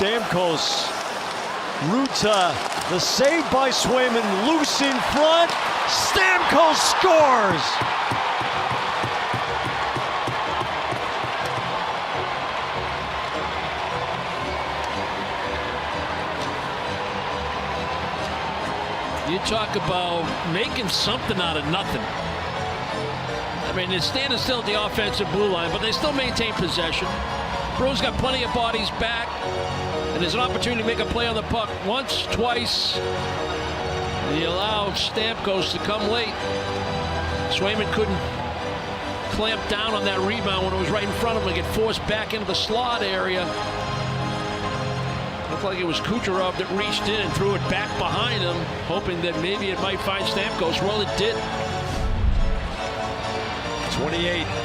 Stamkos. Ruta, the save by Swayman, loose in front. Stamkos scores! You talk about making something out of nothing. I mean, they're standing still at the offensive blue line, but they still maintain possession. Bruins got plenty of bodies back, and there's an opportunity to make a play on the puck once, twice. And he allowed Stamkos to come late. Swayman couldn't clamp down on that rebound when it was right in front of him and get forced back into the slot area. Looked like it was Kucherov that reached in and threw it back behind him, hoping that maybe it might find Stamkos. Well, it did. 28.